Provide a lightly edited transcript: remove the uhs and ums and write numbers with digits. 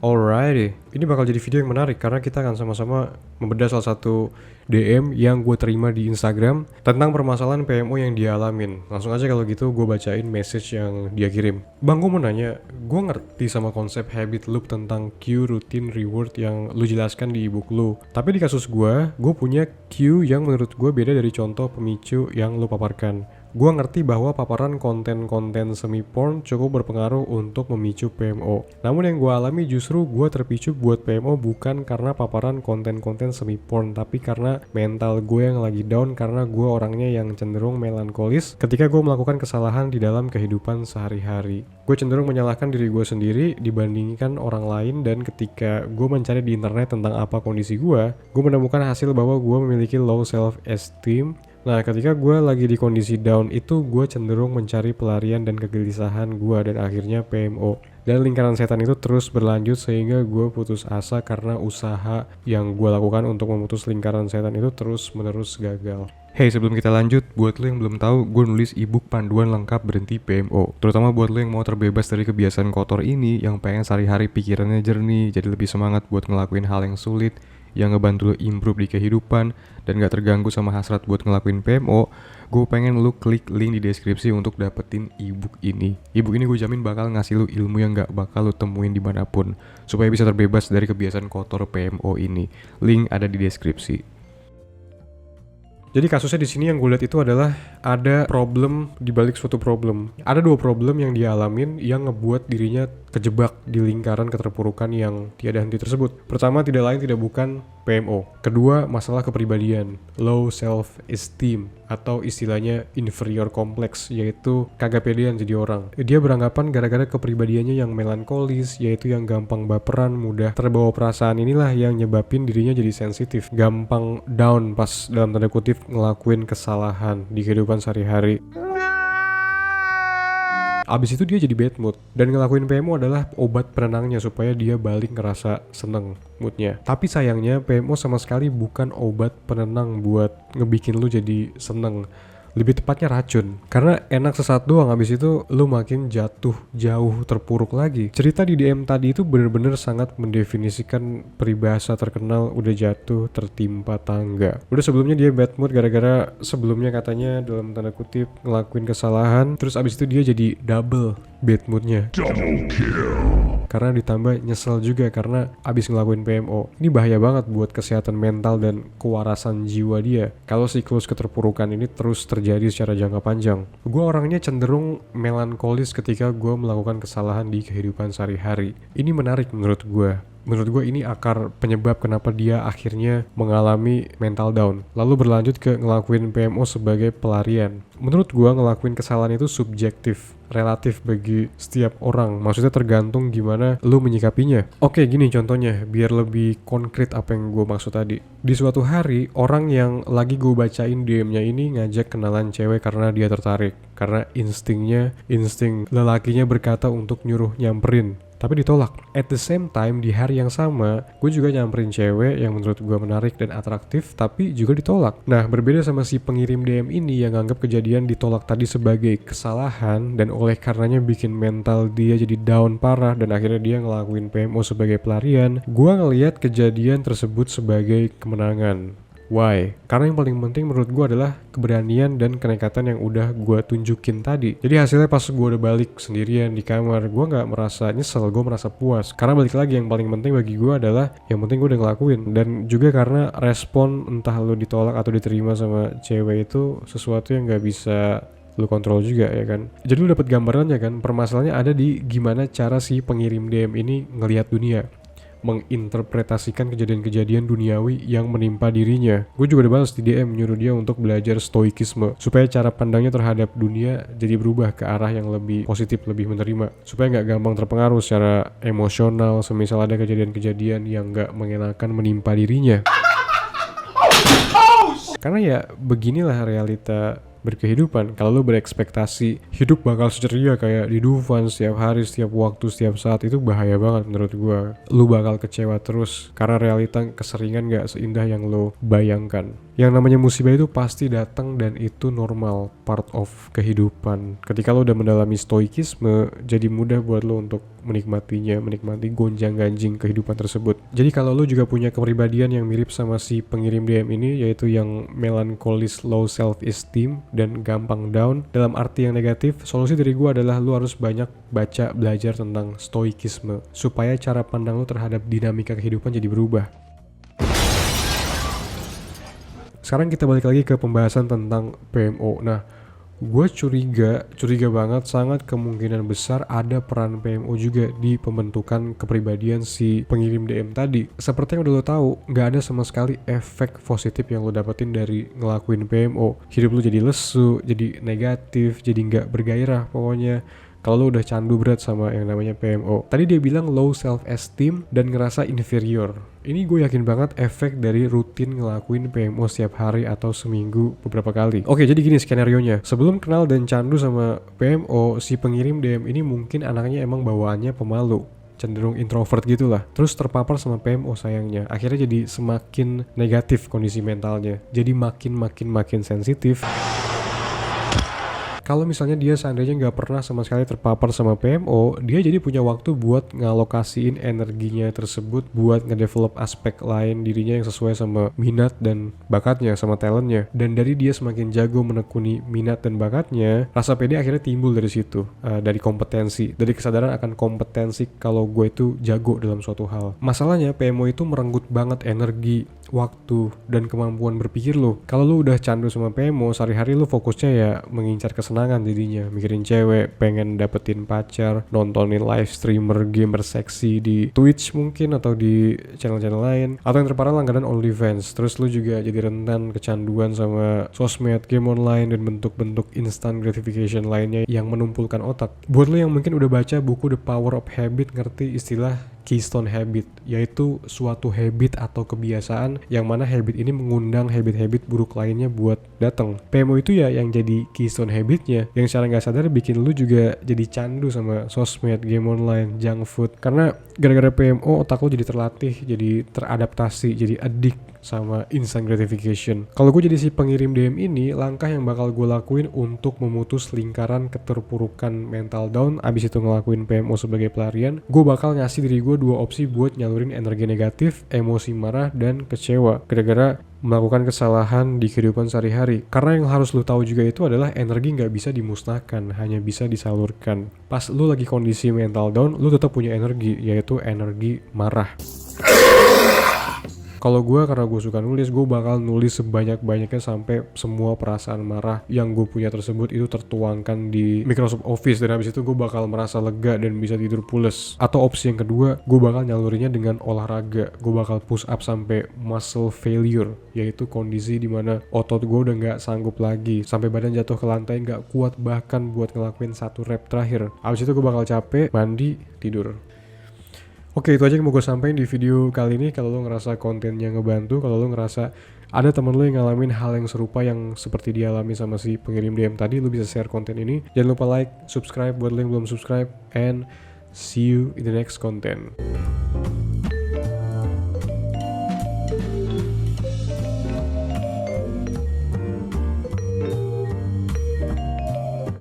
Alrighty, ini bakal jadi video yang menarik karena kita akan sama-sama membedah salah satu DM yang gue terima di Instagram tentang permasalahan PMO yang dia alamin. Langsung aja kalau gitu gue bacain message yang dia kirim. Bang, gue mau nanya, gue ngerti sama konsep habit loop tentang cue, routine, reward yang lu jelaskan di ebook lu. Tapi di kasus gue punya cue yang menurut gue beda dari contoh pemicu yang lu paparkan. Gue ngerti bahwa paparan konten-konten semi-porn cukup berpengaruh untuk memicu PMO. Namun yang gue alami justru gue terpicu buat PMO bukan karena paparan konten-konten semi-porn, tapi karena mental gue yang lagi down karena gue orangnya yang cenderung melankolis ketika gue melakukan kesalahan di dalam kehidupan sehari-hari. Gue cenderung menyalahkan diri gue sendiri dibandingkan orang lain, dan ketika gue mencari di internet tentang apa kondisi gue menemukan hasil bahwa gue memiliki low self-esteem. Nah, ketika gue lagi di kondisi down itu, gue cenderung mencari pelarian dan kegelisahan gue, dan akhirnya PMO. Dan lingkaran setan itu terus berlanjut sehingga gue putus asa karena usaha yang gue lakukan untuk memutus lingkaran setan itu terus-menerus gagal. Hey, sebelum kita lanjut, buat lo yang belum tahu, gue nulis ebook panduan lengkap berhenti PMO. Terutama buat lo yang mau terbebas dari kebiasaan kotor ini, yang pengen sehari-hari pikirannya jernih, jadi lebih semangat buat ngelakuin hal yang sulit, yang ngebantu lo improve di kehidupan dan gak terganggu sama hasrat buat ngelakuin PMO. Gue pengen lo klik link di deskripsi untuk dapetin ebook ini. Ebook ini gue jamin bakal ngasih lo ilmu yang gak bakal lo temuin dimanapun, supaya bisa terbebas dari kebiasaan kotor PMO ini. Link ada di deskripsi. Jadi kasusnya di sini yang gue lihat itu adalah ada problem di balik suatu problem. Ada dua problem yang dia alamin yang ngebuat dirinya kejebak di lingkaran keterpurukan yang tiada henti tersebut. Pertama, tidak lain tidak bukan PMO. Kedua, masalah kepribadian, low self-esteem, atau istilahnya inferior complex, yaitu kagak pedean jadi orang. Dia beranggapan gara-gara kepribadiannya yang melankolis, yaitu yang gampang baperan, mudah terbawa perasaan, inilah yang nyebabin dirinya jadi sensitif, gampang down pas dalam tanda kutip ngelakuin kesalahan di kehidupan sehari-hari. Abis itu dia jadi bad mood, dan ngelakuin PMO adalah obat penenangnya supaya dia balik ngerasa seneng moodnya. Tapi sayangnya PMO sama sekali bukan obat penenang buat ngebikin lu jadi seneng. Lebih tepatnya racun, karena enak sesaat doang, abis itu lu makin jatuh jauh terpuruk lagi. Cerita di DM tadi itu bener-bener sangat mendefinisikan peribahasa terkenal udah jatuh tertimpa tangga. Udah sebelumnya dia bad mood gara-gara sebelumnya katanya dalam tanda kutip ngelakuin kesalahan, terus abis itu dia jadi double bad moodnya. Double kill. Karena ditambah nyesel juga karena abis ngelakuin PMO. Ini bahaya banget buat kesehatan mental dan kewarasan jiwa dia kalau siklus keterpurukan ini terus terjadi secara jangka panjang. Gue orangnya cenderung melankolis ketika gue melakukan kesalahan di kehidupan sehari-hari. Ini menarik menurut gue. Menurut gue ini akar penyebab kenapa dia akhirnya mengalami mental down, lalu berlanjut ke ngelakuin PMO sebagai pelarian. Menurut gue ngelakuin kesalahan itu subjektif, relatif bagi setiap orang. Maksudnya tergantung gimana lu menyikapinya. Oke, gini contohnya biar lebih konkret apa yang gue maksud tadi. Di suatu hari, orang yang lagi gue bacain DM-nya ini ngajak kenalan cewek karena dia tertarik, karena insting lelakinya berkata untuk nyuruh nyamperin, tapi ditolak. At the same time, di hari yang sama, gue juga nyamperin cewek yang menurut gue menarik dan atraktif, tapi juga ditolak. Nah, berbeda sama si pengirim DM ini yang anggap kejadian ditolak tadi sebagai kesalahan, dan oleh karenanya bikin mental dia jadi down parah, dan akhirnya dia ngelakuin PMO sebagai pelarian. Gue ngelihat kejadian tersebut sebagai kemenangan. Why? Karena yang paling penting menurut gue adalah keberanian dan kenekatan yang udah gue tunjukin tadi. Jadi hasilnya pas gue udah balik sendirian di kamar, gue gak merasa nyesel, gue merasa puas. Karena balik lagi yang paling penting bagi gue adalah yang penting gue udah ngelakuin. Dan juga karena respon entah lo ditolak atau diterima sama cewek itu sesuatu yang gak bisa lu kontrol juga ya kan. Jadi lu dapet gambarannya kan, permasalahannya ada di gimana cara si pengirim DM ini ngelihat dunia, menginterpretasikan kejadian-kejadian duniawi yang menimpa dirinya. Gue juga udah balas di DM nyuruh dia untuk belajar stoikisme supaya cara pandangnya terhadap dunia jadi berubah ke arah yang lebih positif, lebih menerima, supaya nggak gampang terpengaruh secara emosional semisal ada kejadian-kejadian yang nggak mengenakan menimpa dirinya. Karena ya beginilah realita berkehidupan. Kalau lo berekspektasi hidup bakal seceria kayak di Dufan setiap hari, setiap waktu, setiap saat, itu bahaya banget menurut gue. Lo bakal kecewa terus karena realita keseringan gak seindah yang lo bayangkan. Yang namanya musibah itu pasti datang dan itu normal, part of kehidupan. Ketika lo udah mendalami stoikisme, jadi mudah buat lo untuk menikmatinya, menikmati gonjang-ganjing kehidupan tersebut. Jadi kalau lo juga punya kepribadian yang mirip sama si pengirim DM ini, yaitu yang melankolis, low self-esteem, dan gampang down, dalam arti yang negatif, solusi dari gue adalah lo harus banyak baca, belajar tentang stoikisme, supaya cara pandang lo terhadap dinamika kehidupan jadi berubah. Sekarang kita balik lagi ke pembahasan tentang PMO. Nah, gue curiga banget, sangat kemungkinan besar ada peran PMO juga di pembentukan kepribadian si pengirim DM tadi. Seperti yang udah lo tahu, nggak ada sama sekali efek positif yang lo dapetin dari ngelakuin PMO. Hidup lo jadi lesu, jadi negatif, jadi nggak bergairah pokoknya. Kalau lo udah candu berat sama yang namanya PMO. Tadi dia bilang low self-esteem dan ngerasa inferior. Ini gue yakin banget efek dari rutin ngelakuin PMO setiap hari atau seminggu beberapa kali. Oke, jadi gini skenarionya. Sebelum kenal dan candu sama PMO, si pengirim DM ini mungkin anaknya emang bawaannya pemalu, cenderung introvert gitulah. Terus terpapar sama PMO sayangnya. Akhirnya jadi semakin negatif kondisi mentalnya. Jadi makin sensitif. Kalau misalnya dia seandainya nggak pernah sama sekali terpapar sama PMO, dia jadi punya waktu buat ngalokasiin energinya tersebut buat ngedevelop aspek lain dirinya yang sesuai sama minat dan bakatnya, sama talentnya. Dan dari dia semakin jago menekuni minat dan bakatnya, rasa pede akhirnya timbul dari situ, dari kompetensi, dari kesadaran akan kompetensi kalau gue itu jago dalam suatu hal. Masalahnya PMO itu merenggut banget energi, waktu, dan kemampuan berpikir lo. Kalau lo udah candu sama PMO, sehari-hari lo fokusnya ya mengincar kesenangan jadinya, mikirin cewek, pengen dapetin pacar, nontonin live streamer, gamer seksi di Twitch mungkin atau di channel-channel lain, atau yang terparah langganan OnlyFans. Terus lo juga jadi rentan kecanduan sama sosmed, game online, dan bentuk-bentuk instant gratification lainnya yang menumpulkan otak. Buat lo yang mungkin udah baca buku The Power of Habit, ngerti istilah keystone habit, yaitu suatu habit atau kebiasaan yang mana habit ini mengundang habit-habit buruk lainnya buat datang. PMO itu ya yang jadi keystone habitnya, yang secara nggak sadar bikin lu juga jadi candu sama sosmed, game online, junk food. Karena gara-gara PMO otak lu jadi terlatih, jadi teradaptasi, jadi addict sama instant gratification. Kalau gue jadi si pengirim DM ini, langkah yang bakal gue lakuin untuk memutus lingkaran keterpurukan mental down abis itu ngelakuin PMO sebagai pelarian, gue bakal ngasih diri gue dua opsi buat nyalurin energi negatif, emosi marah, dan kecewa gara-gara melakukan kesalahan di kehidupan sehari-hari. Karena yang harus lu tahu juga itu adalah energi nggak bisa dimusnahkan, hanya bisa disalurkan. Pas lu lagi kondisi mental down, lu tetap punya energi, yaitu energi marah. Kalau gue, karena gue suka nulis, gue bakal nulis sebanyak-banyaknya sampai semua perasaan marah yang gue punya tersebut itu tertuangkan di Microsoft Office, dan habis itu gue bakal merasa lega dan bisa tidur pules. Atau opsi yang kedua, gue bakal nyalurinnya dengan olahraga. Gue bakal push up sampai muscle failure, yaitu kondisi dimana otot gue udah gak sanggup lagi, sampai badan jatuh ke lantai gak kuat bahkan buat ngelakuin 1 rep terakhir. Habis itu gue bakal capek, mandi, tidur. Oke, itu aja yang mau gue sampaikan di video kali ini. Kalau lo ngerasa kontennya ngebantu, kalau lo ngerasa ada temen lo yang ngalamin hal yang serupa yang seperti dialami sama si pengirim DM tadi, lo bisa share konten ini. Jangan lupa like, subscribe buat lo yang belum subscribe, and see you in the next content.